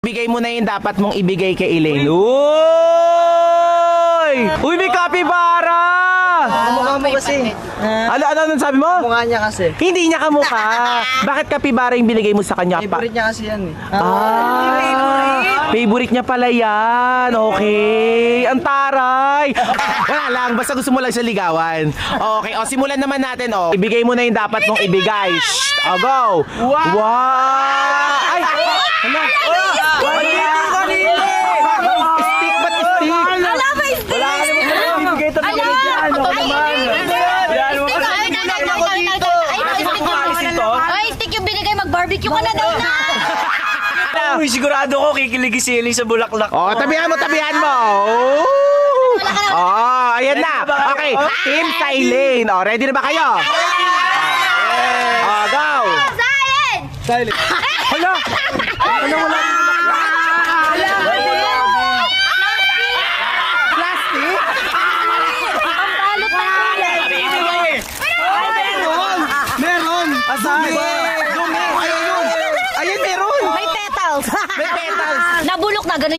Bigay mo na yung dapat mong ibigay kay Elaine. Uy! Uy, may kapibara! Mukha mo kasi. Ano sabi mo? Mukha niya kasi. Hindi niya kamukha. Bakit kapibara yung binigay mo sa kanya? Favorite niya kasi yan eh. Favorite niya pala yan. Okay. Ang taray. Wala lang. Basta gusto mo lang siya ligawan. Okay. O, simulan naman natin. O, ibigay mo na yung dapat mong ibigay. Shh. O, go. Wow. Ay. Hala. Stick ba't stick? Wala ba yung stick? Wala ka naman bibigay ito Ala! Ay, stick yung binigay, mag-barbecue ka na daw na! Uy, sigurado ko kikiligin si Ellie sa bulaklak. O, tabihan mo. Oh, ayan na. Okay. Team Silene. O, ready na ba kayo? O, go. Silent! Hala. Wala. Plastic? Pambalot na Meron! Asabi! Dumi. Ayun, meron. May petals! May petals. Nabulok na, ganun